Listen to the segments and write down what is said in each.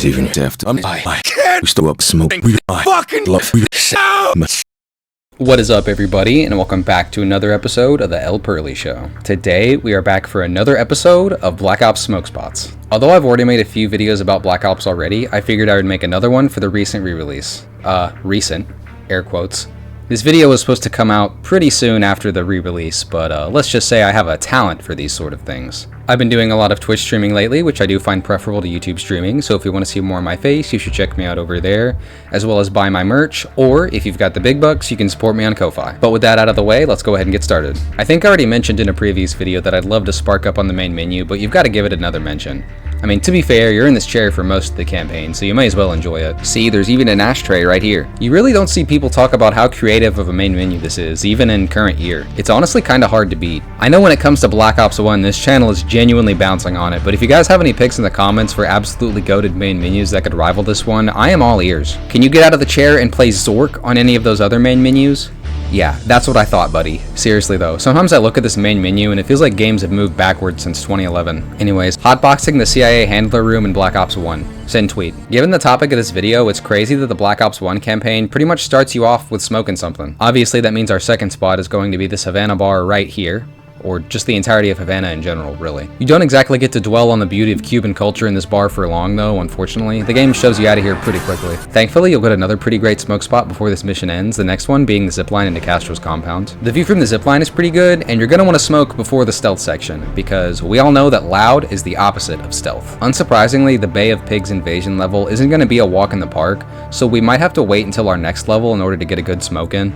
Even after I can't stop smoking. We fucking love we What is up, everybody, and welcome back to another episode of the Lpearly Show. Today, we are back for another episode of Black Ops Smoke Spots. Although I've already made a few videos about Black Ops already, I figured I would make another one for the recent re-release. Recent, air quotes. This video was supposed to come out pretty soon after the re-release, but let's just say I have a talent for these sort of things. I've been doing a lot of Twitch streaming lately, which I do find preferable to YouTube streaming, so if you want to see more of my face, you should check me out over there, as well as buy my merch, or if you've got the big bucks, you can support me on Ko-Fi. But with that out of the way, let's go ahead and get started. I think I already mentioned in a previous video that I'd love to spark up on the main menu, but you've got to give it another mention. I mean, to be fair, you're in this chair for most of the campaign, so you may as well enjoy it. See, there's even an ashtray right here. You really don't see people talk about how creative of a main menu this is, even in current year. It's honestly kinda hard to beat. I know when it comes to Black Ops 1, this channel is genuinely bouncing on it, but if you guys have any picks in the comments for absolutely goated main menus that could rival this one, I am all ears. Can you get out of the chair and play Zork on any of those other main menus? Yeah, that's what I thought, buddy. Seriously though, sometimes I look at this main menu and it feels like games have moved backwards since 2011. Anyways, hotboxing the CIA handler room in Black Ops 1. Send tweet. Given the topic of this video, it's crazy that the Black Ops 1 campaign pretty much starts you off with smoking something. Obviously that means our second spot is going to be this Havana bar right here, or just the entirety of Havana in general, really. You don't exactly get to dwell on the beauty of Cuban culture in this bar for long though, unfortunately. The game shoves you out of here pretty quickly. Thankfully, you'll get another pretty great smoke spot before this mission ends, the next one being the zipline into Castro's compound. The view from the zipline is pretty good, and you're gonna want to smoke before the stealth section, because we all know that loud is the opposite of stealth. Unsurprisingly, the Bay of Pigs invasion level isn't gonna be a walk in the park, so we might have to wait until our next level in order to get a good smoke in.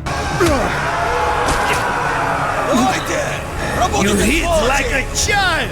You hit like a child!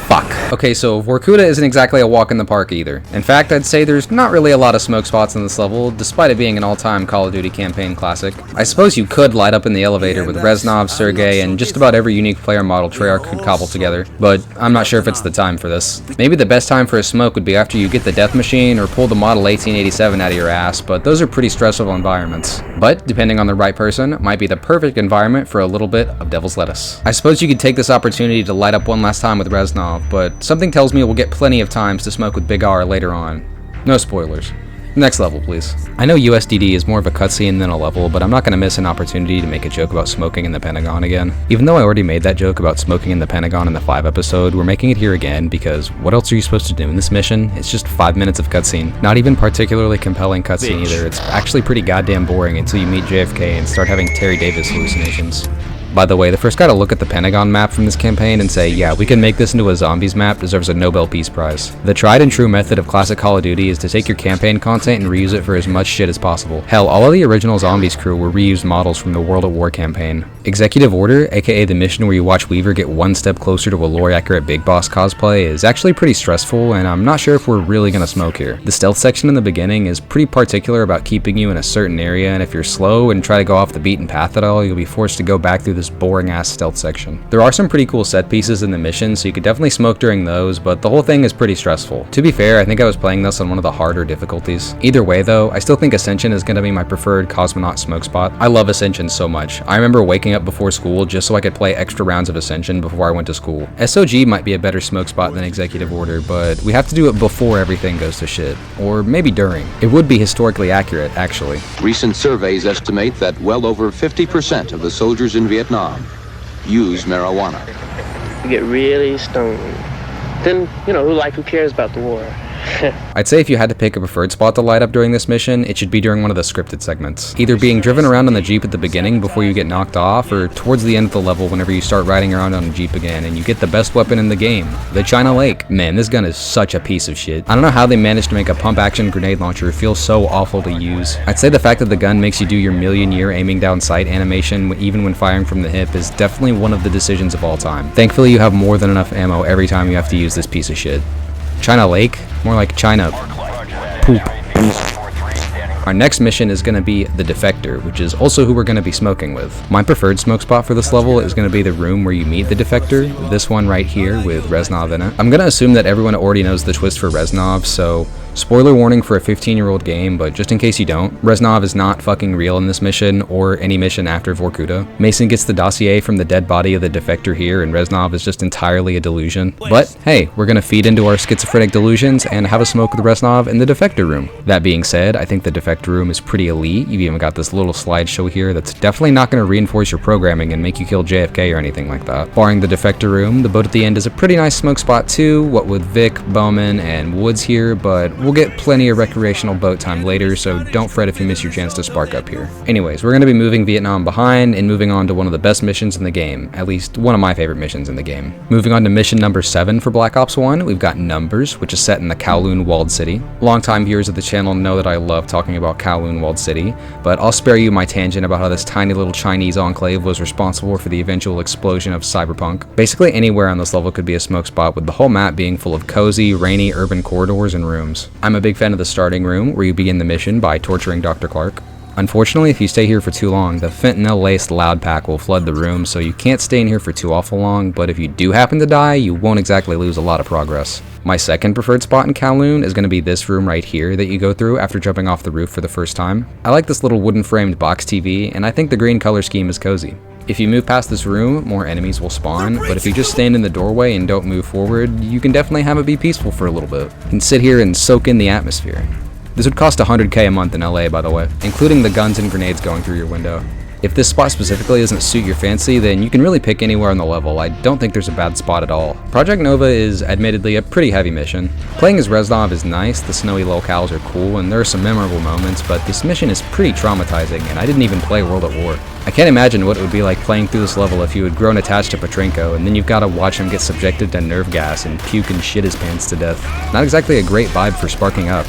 Fuck. Okay, so Vorkuta isn't exactly a walk in the park either. In fact, I'd say there's not really a lot of smoke spots in this level, despite it being an all-time Call of Duty campaign classic. I suppose you could light up in the elevator with Reznov, Sergey, and just about every unique player model Treyarch could cobble together, but I'm not sure if it's the time for this. Maybe the best time for a smoke would be after you get the death machine or pull the model 1887 out of your ass, but those are pretty stressful environments. But, depending on the right person, it might be the perfect environment for a little bit of devil's lettuce. I suppose you could take this opportunity to light up one last time with Reznov, but something tells me we'll get plenty of times to smoke with Big R later on. No spoilers. Next level, please. I know USDD is more of a cutscene than a level, but I'm not going to miss an opportunity to make a joke about smoking in the Pentagon again. Even though I already made that joke about smoking in the Pentagon in the 5 episode, we're making it here again because what else are you supposed to do in this mission? It's just 5 minutes of cutscene. Not even particularly compelling cutscene either. It's actually pretty goddamn boring until you meet JFK and start having Terry Davis hallucinations. By the way, the first guy to look at the Pentagon map from this campaign and say, yeah, we can make this into a zombies map deserves a Nobel Peace Prize. The tried and true method of classic Call of Duty is to take your campaign content and reuse it for as much shit as possible. Hell, all of the original zombies crew were reused models from the World at War campaign. Executive Order, aka the mission where you watch Weaver get one step closer to a lore-accurate Big Boss cosplay, is actually pretty stressful, and I'm not sure if we're really gonna smoke here. The stealth section in the beginning is pretty particular about keeping you in a certain area, and if you're slow and try to go off the beaten path at all, you'll be forced to go back through this boring-ass stealth section. There are some pretty cool set pieces in the mission, so you could definitely smoke during those, but the whole thing is pretty stressful. To be fair, I think I was playing this on one of the harder difficulties. Either way though, I still think Ascension is gonna be my preferred cosmonaut smoke spot. I love Ascension so much. I remember waking up before school just so I could play extra rounds of Ascension before I went to school. SOG might be a better smoke spot than Executive Order, but we have to do it before everything goes to shit. Or maybe during. It would be historically accurate, actually. Recent surveys estimate that well over 50% of the soldiers in Vietnam use marijuana. You get really stoned. Then, who cares about the war? I'd say if you had to pick a preferred spot to light up during this mission, it should be during one of the scripted segments. Either being driven around on the Jeep at the beginning before you get knocked off, or towards the end of the level whenever you start riding around on a Jeep again and you get the best weapon in the game, the China Lake. Man, this gun is such a piece of shit. I don't know how they managed to make a pump-action grenade launcher feel so awful to use. I'd say the fact that the gun makes you do your million-year aiming down sight animation even when firing from the hip is definitely one of the decisions of all time. Thankfully, you have more than enough ammo every time you have to use this piece of shit. China Lake? More like China poop. Our next mission is going to be the Defector, which is also who we're going to be smoking with. My preferred smoke spot for this level is going to be the room where you meet the Defector, this one right here with Reznov in it. I'm going to assume that everyone already knows the twist for Reznov, so Spoiler warning for a 15-year-old game, but just in case you don't, Reznov is not fucking real in this mission or any mission after Vorkuta. Mason gets the dossier from the dead body of the defector here, and Reznov is just entirely a delusion. But hey, we're gonna feed into our schizophrenic delusions and have a smoke with Reznov in the defector room. That being said, I think the defector room is pretty elite. You've even got this little slideshow here that's definitely not gonna reinforce your programming and make you kill JFK or anything like that. Barring the defector room, the boat at the end is a pretty nice smoke spot too, what with Vic, Bowman, and Woods here, but we'll get plenty of recreational boat time later, so don't fret if you miss your chance to spark up here. Anyways, we're gonna be moving Vietnam behind and moving on to one of the best missions in the game, at least one of my favorite missions in the game. Moving on to mission number 7 for Black Ops 1, we've got Numbers, which is set in the Kowloon walled city. Longtime viewers of the channel know that I love talking about Kowloon walled city, but I'll spare you my tangent about how this tiny little Chinese enclave was responsible for the eventual explosion of cyberpunk. Basically anywhere on this level could be a smoke spot, with the whole map being full of cozy, rainy urban corridors and rooms. I'm a big fan of the starting room, where you begin the mission by torturing Dr. Clark. Unfortunately, if you stay here for too long, the fentanyl-laced loud pack will flood the room, so you can't stay in here for too awful long, but if you do happen to die, you won't exactly lose a lot of progress. My second preferred spot in Kowloon is going to be this room right here that you go through after jumping off the roof for the first time. I like this little wooden framed box TV, and I think the green color scheme is cozy. If you move past this room, more enemies will spawn, but if you just stand in the doorway and don't move forward, you can definitely have it be peaceful for a little bit. You can sit here and soak in the atmosphere. This would cost $100K a month in LA, by the way, including the guns and grenades going through your window. If this spot specifically doesn't suit your fancy, then you can really pick anywhere on the level. I don't think there's a bad spot at all. Project Nova is admittedly a pretty heavy mission. Playing as Reznov is nice, the snowy locales are cool, and there are some memorable moments, but this mission is pretty traumatizing, and I didn't even play World at War. I can't imagine what it would be like playing through this level if you had grown attached to Petrenko, and then you've got to watch him get subjected to nerve gas and puke and shit his pants to death. Not exactly a great vibe for sparking up.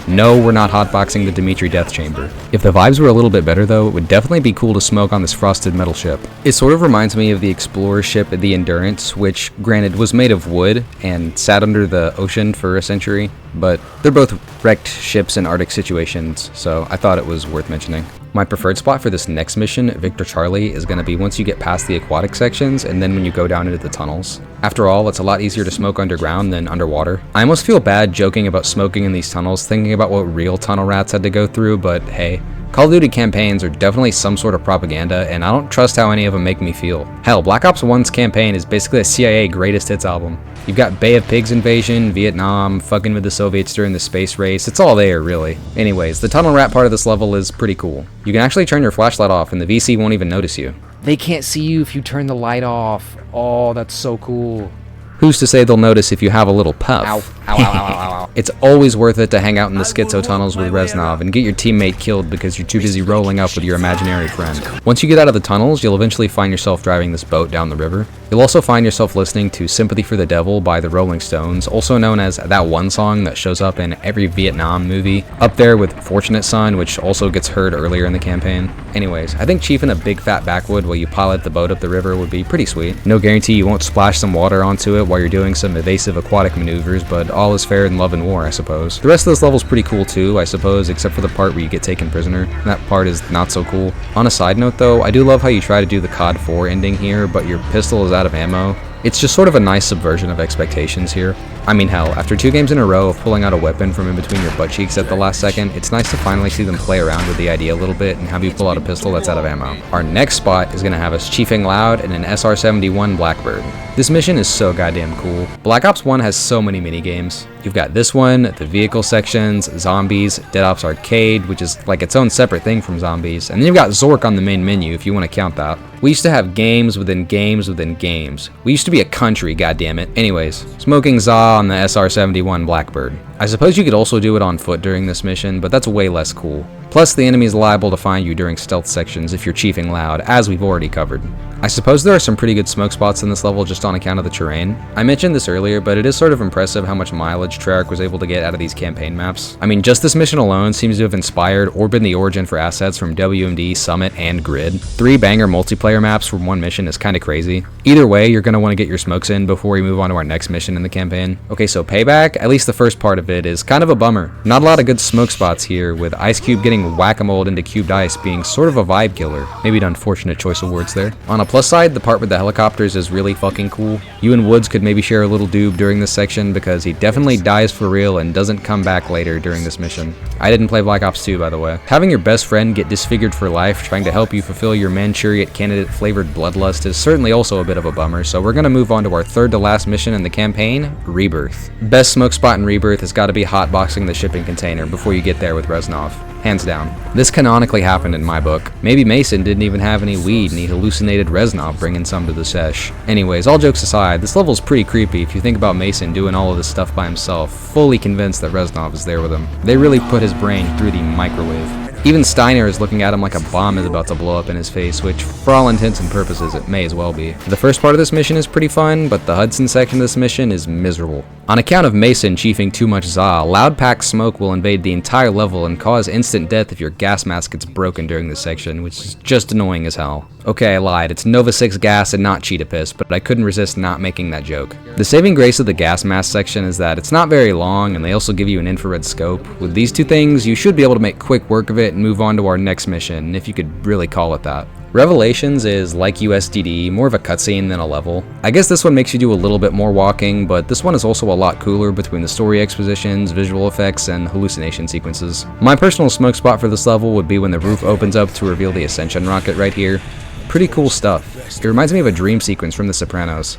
No, we're not hotboxing the Dimitri Death Chamber. If the vibes were a little bit better though, it would definitely be cool to smoke on this frosted metal ship. It sort of reminds me of the Explorer ship at the Endurance, which granted was made of wood and sat under the ocean for a century, but they're both wrecked ships in Arctic situations, so I thought it was worth mentioning. My preferred spot for this next mission, Victor Charlie, is going to be once you get past the aquatic sections and then when you go down into the tunnels. After all, it's a lot easier to smoke underground than underwater. I almost feel bad joking about smoking in these tunnels, thinking about what real tunnel rats had to go through, but hey, Call of Duty campaigns are definitely some sort of propaganda, and I don't trust how any of them make me feel. Hell, Black Ops 1's campaign is basically a CIA greatest hits album. You've got Bay of Pigs invasion, Vietnam, fucking with the Soviets during the space race, it's all there, really. Anyways, the tunnel rat part of this level is pretty cool. You can actually turn your flashlight off and the VC won't even notice you. They can't see you if you turn the light off. Oh, that's so cool. Who's to say they'll notice if you have a little puff? Ow, ow, ow, ow, ow, ow. It's always worth it to hang out in the schizo tunnels with Reznov and get your teammate killed because you're too busy rolling up with your imaginary friend. Once you get out of the tunnels, you'll eventually find yourself driving this boat down the river. You'll also find yourself listening to Sympathy for the Devil by the Rolling Stones, also known as that one song that shows up in every Vietnam movie, up there with Fortunate Son, which also gets heard earlier in the campaign. Anyways, I think chiefing a big fat backwood while you pilot the boat up the river would be pretty sweet. No guarantee you won't splash some water onto it while you're doing some evasive aquatic maneuvers, but all is fair in love and war, I suppose. The rest of this level's pretty cool too, I suppose, except for the part where you get taken prisoner. That part is not so cool. On a side note though, I do love how you try to do the COD 4 ending here, but your pistol is out of ammo. It's just sort of a nice subversion of expectations here. I mean hell, after 2 games in a row of pulling out a weapon from in between your butt cheeks at the last second, it's nice to finally see them play around with the idea a little bit and have you pull out a pistol that's out of ammo. Our next spot is going to have us chiefing loud in an SR-71 Blackbird. This mission is so goddamn cool. Black Ops 1 has so many minigames. You've got this one, the vehicle sections, zombies, Dead Ops Arcade, which is like its own separate thing from zombies, and then you've got Zork on the main menu if you want to count that. We used to have games within games within games. We used to be a country, goddammit. Anyways, smoking za on the SR-71 Blackbird. I suppose you could also do it on foot during this mission, but that's way less cool. Plus, the enemy is liable to find you during stealth sections if you're chiefing loud, as we've already covered. I suppose there are some pretty good smoke spots in this level just on account of the terrain. I mentioned this earlier, but it is sort of impressive how much mileage Treyarch was able to get out of these campaign maps. I mean, just this mission alone seems to have inspired or been the origin for assets from WMD, Summit, and Grid. 3 banger multiplayer maps from one mission is kinda crazy. Either way, you're gonna want to get your smokes in before we move on to our next mission in the campaign. Okay, so Payback, at least the first part of it, is kind of a bummer. Not a lot of good smoke spots here, with Ice Cube getting whack-a-moled into cubed ice being sort of a vibe killer. Maybe an unfortunate choice of words there. On a plus side, the part with the helicopters is really fucking cool. You and Woods could maybe share a little doob during this section, because he definitely dies for real and doesn't come back later during this mission. I didn't play Black Ops 2, by the way. Having your best friend get disfigured for life trying to help you fulfill your Manchurian candidate flavored bloodlust is certainly also a bit of a bummer, so we're gonna move on to our third to last mission in the campaign, Rebirth. Best smoke spot in Rebirth has got to be hotboxing the shipping container before you get there with Reznov. Hands down. This canonically happened in my book. Maybe Mason didn't even have any weed and he hallucinated Reznov bringing some to the sesh. Anyways, all jokes aside, this level's pretty creepy if you think about Mason doing all of this stuff by himself, fully convinced that Reznov is there with him. They really put his brain through the microwave. Even Steiner is looking at him like a bomb is about to blow up in his face, which, for all intents and purposes, it may as well be. The first part of this mission is pretty fun, but the Hudson section of this mission is miserable. On account of Mason chiefing too much za, loud pack smoke will invade the entire level and cause instant death if your gas mask gets broken during this section, which is just annoying as hell. Okay, I lied, it's Nova 6 gas and not cheetah piss, but I couldn't resist not making that joke. The saving grace of the gas mask section is that it's not very long, and they also give you an infrared scope. With these two things, you should be able to make quick work of it and move on to our next mission, if you could really call it that. Revelations is, like USDD, more of a cutscene than a level. I guess this one makes you do a little bit more walking, but this one is also a lot cooler between the story expositions, visual effects, and hallucination sequences. My personal smoke spot for this level would be when the roof opens up to reveal the Ascension rocket right here. Pretty cool stuff. It reminds me of a dream sequence from The Sopranos.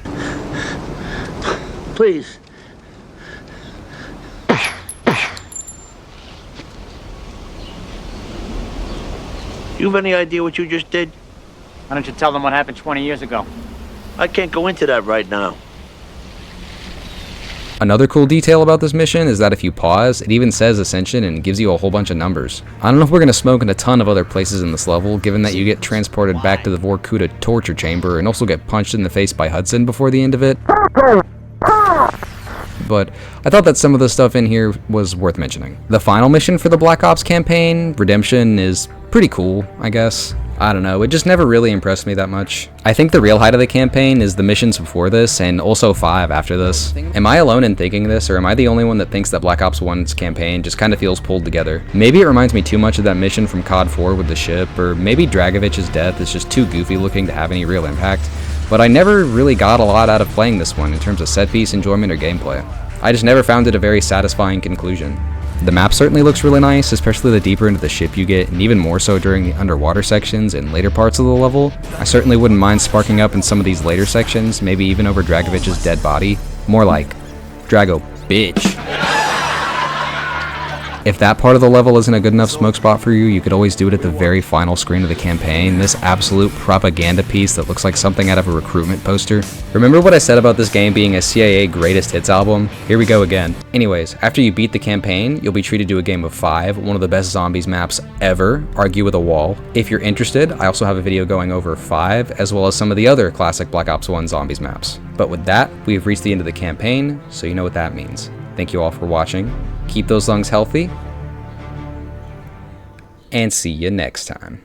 Please. You have any idea what you just did? Why don't you tell them what happened 20 years ago? I can't go into that right now. Another cool detail about this mission is that if you pause, it even says Ascension and gives you a whole bunch of numbers. I don't know if we're going to smoke in a ton of other places in this level, given that you get transported back to the Vorkuta torture chamber and also get punched in the face by Hudson before the end of it. But I thought that some of the stuff in here was worth mentioning. The final mission for the Black Ops campaign, Redemption, is pretty cool, I guess. I don't know, it just never really impressed me that much. I think the real height of the campaign is the missions before this, and also 5 after this. Am I alone in thinking this, or am I the only one that thinks that Black Ops 1's campaign just kind of feels pulled together? Maybe it reminds me too much of that mission from COD 4 with the ship, or maybe Dragovich's death is just too goofy looking to have any real impact. But I never really got a lot out of playing this one in terms of set piece enjoyment or gameplay. I just never found it a very satisfying conclusion. The map certainly looks really nice, especially the deeper into the ship you get, and even more so during the underwater sections and later parts of the level. I certainly wouldn't mind sparking up in some of these later sections, maybe even over Dragovich's dead body. More like, Drago, bitch. If that part of the level isn't a good enough smoke spot for you, you could always do it at the very final screen of the campaign, this absolute propaganda piece that looks like something out of a recruitment poster. Remember what I said about this game being a CIA greatest hits album? Here we go again. Anyways, after you beat the campaign, you'll be treated to a game of 5, one of the best zombies maps ever, Argue with a Wall. If you're interested, I also have a video going over 5, as well as some of the other classic Black Ops 1 zombies maps. But with that, we've reached the end of the campaign, so you know what that means. Thank you all for watching. Keep those lungs healthy, and see you next time.